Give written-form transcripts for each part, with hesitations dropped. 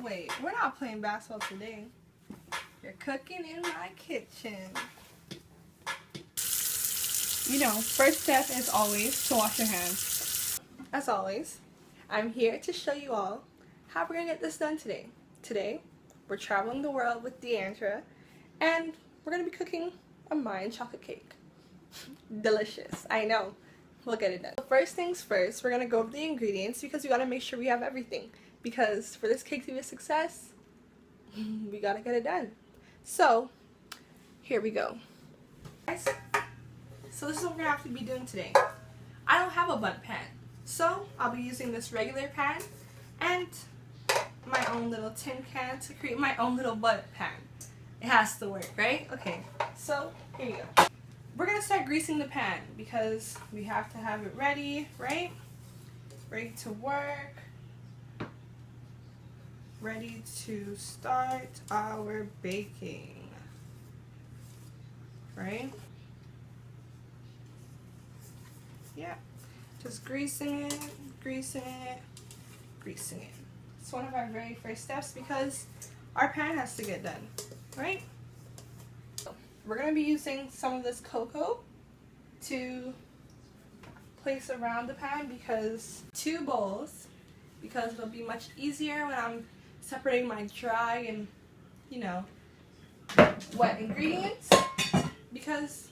Wait, we're not playing basketball today. You're cooking in my kitchen. You know, first step is always to wash your hands. As always, I'm here to show you all how we're gonna get this done today. Today, we're traveling the world with Deandra, and we're gonna be cooking a Mayan chocolate cake. Delicious, I know. We'll get it done. So first things first, we're gonna go over the ingredients because we gotta make sure we have everything. Because for this cake to be a success, we gotta get it done. So, here we go. Guys, so this is what we're gonna have to be doing today. I don't have a butt pan, so I'll be using this regular pan and my own little tin can to create my own little butt pan. It has to work, right? Okay, so here you go. We're gonna start greasing the pan because we have to have it ready, right? Ready to work. Ready to start our baking, right? Yeah, just greasing it, greasing it, greasing it. It's one of our very first steps because our pan has to get done, right? We're going to be using some of this cocoa to place around the pan because 2 bowls, because it'll be much easier when I'm separating my dry and, you know, wet ingredients, because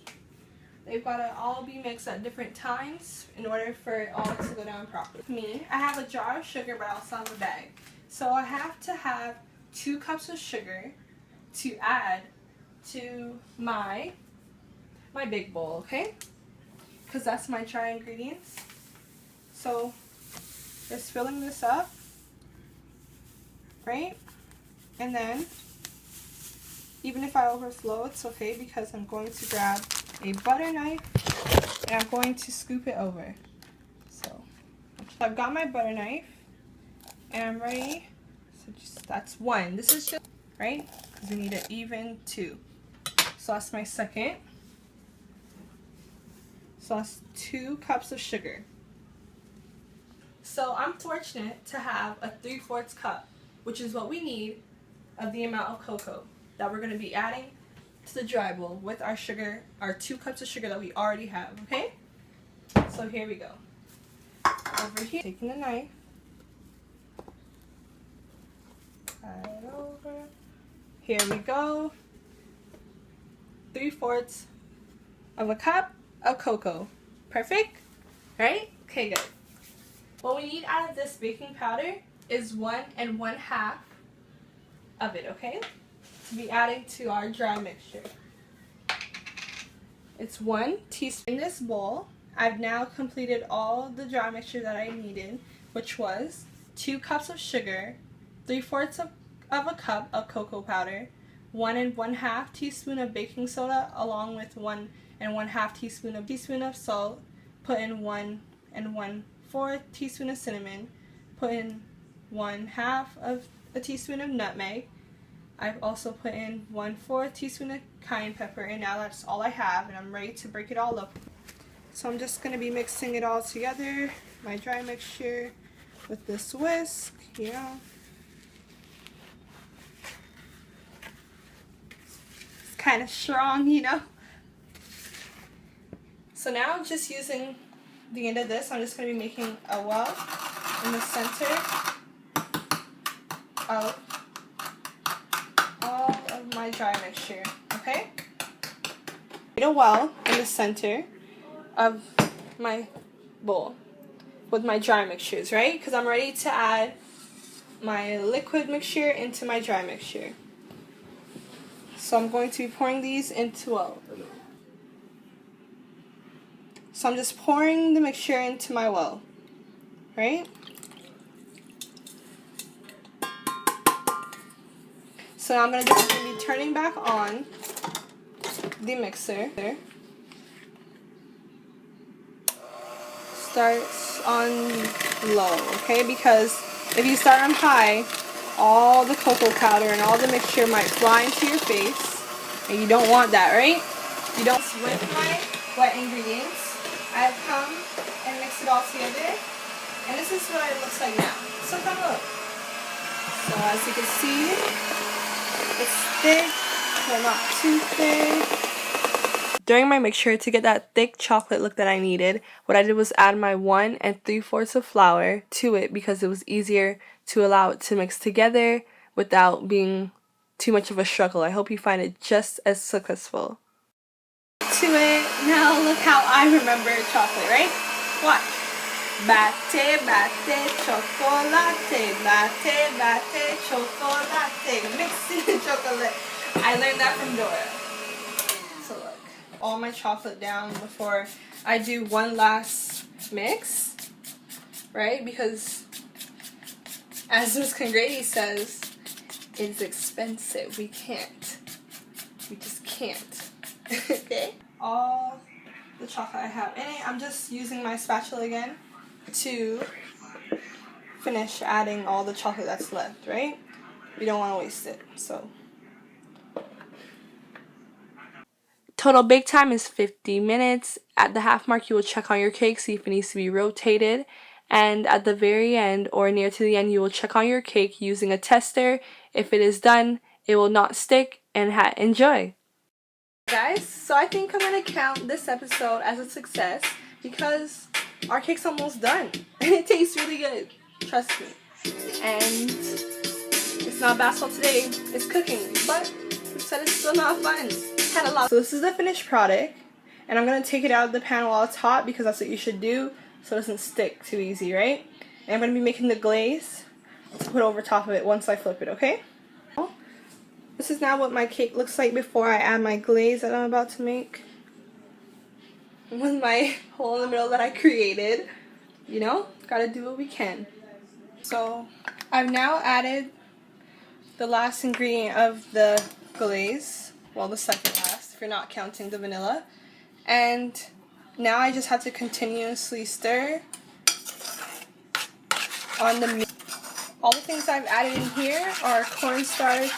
they've got to all be mixed at different times in order for it all to go down properly. I have a jar of sugar, but I also have a bag. So I have to have 2 cups of sugar to add to my big bowl, okay? Because that's my dry ingredients. So just filling this up, right? And then, even if I overflow, it's okay because I'm going to grab a butter knife and I'm going to scoop it over. So I've got my butter knife and I'm ready. So that's 1. This is just, right? Because we need an even 2. So that's my second. So that's 2 cups of sugar. So I'm fortunate to have a 3/4 cup, which is what we need of the amount of cocoa that we're going to be adding to the dry bowl with our sugar, our 2 cups of sugar that we already have, okay? So here we go. Over here, taking the knife, slide it over. Here we go. 3/4 of a cup of cocoa. Perfect? Right? Okay, good. What we need out of this baking powder is 1 1/2 of it, okay? To be adding to our dry mixture. It's 1 teaspoon. In this bowl, I've now completed all the dry mixture that I needed, which was 2 cups of sugar, 3/4 of a cup of cocoa powder, 1 1/2 teaspoon of baking soda, along with 1 1/2 teaspoon of salt, put in 1 1/4 teaspoon of cinnamon, put in 1/2 of a teaspoon of nutmeg. I've also put in 1/4 teaspoon of cayenne pepper, and now that's all I have, and I'm ready to break it all up. So I'm just going to be mixing it all together, my dry mixture, with this whisk, you know. It's kind of strong, you know. So now I'm just using the end of this, I'm just going to be making a well in the center of all of my dry mixture, okay? Made a well in the center of my bowl with my dry mixtures, right? Because I'm ready to add my liquid mixture into my dry mixture. So I'm going to be pouring these into a... So I'm just pouring the mixture into my well, right? So now I'm going to just be turning back on the mixer. Starts on low, okay? Because if you start on high, all the cocoa powder and all the mixture might fly into your face, and you don't want that, right? You don't. With my wet ingredients, I've come and mixed it all together, and this is what it looks like now. So come look. So as you can see, it's thick, but not too thick. During my mixture, to get that thick chocolate look that I needed, what I did was add my 1 3/4 of flour to it because it was easier to allow it to mix together without being too much of a struggle. I hope you find it just as successful. To it, now look how I remember chocolate, right? Watch. Batte, batte, chocolate, batte, batte, chocolate, mixing the chocolate. I learned that from Dora. So look, all my chocolate down before I do one last mix, right? Because as Ms. Congrady says, it's expensive. We just can't. Okay? All the chocolate I have in it, I'm just using my spatula again to finish adding all the chocolate that's left, right? We don't want to waste it, so. Total bake time is 50 minutes. At the half mark, you will check on your cake, see if it needs to be rotated. And at the very end, or near to the end, you will check on your cake using a tester. If it is done, it will not stick, and enjoy. Guys, so I think I'm going to count this episode as a success because our cake's almost done. And it tastes really good. Trust me. And it's not basketball today, it's cooking. But who said it's still not fun? Had a lot. So this is the finished product. And I'm going to take it out of the pan while it's hot because that's what you should do so it doesn't stick too easy, right? And I'm going to be making the glaze to put over top of it once I flip it, okay? This is now what my cake looks like before I add my glaze that I'm about to make. With my hole in the middle that I created. You know, gotta do what we can. So, I've now added the last ingredient of the glaze. Well, the second last, if you're not counting the vanilla. And now I just have to continuously stir on the meat. All the things I've added in here are cornstarch,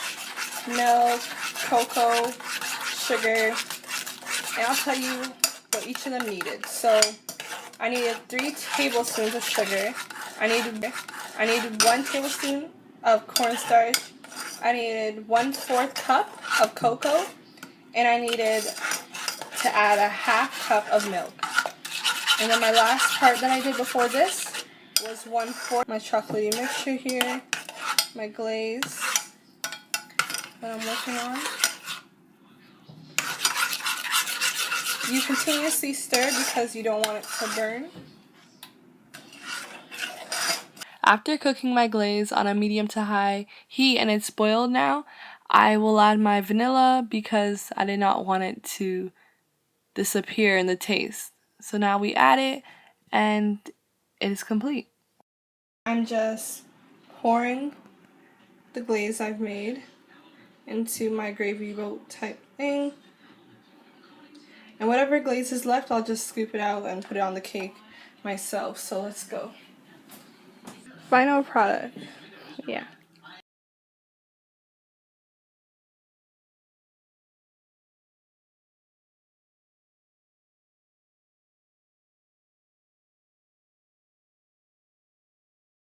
milk, cocoa, sugar, and I'll tell you what each of them needed. So I needed 3 tablespoons of sugar. I needed 1 tablespoon of cornstarch. I needed 1/4 cup of cocoa, and I needed to add a 1/2 cup of milk. And then my last part that I did before this was 1/4 my chocolatey mixture here, my glaze that I'm working on. You continuously stir because you don't want it to burn. After cooking my glaze on a medium to high heat and it's boiled now, I will add my vanilla because I did not want it to disappear in the taste. So now we add it and it is complete. I'm just pouring the glaze I've made into my gravy boat type thing. And whatever glaze is left, I'll just scoop it out and put it on the cake myself. So let's go. Final product. Yeah.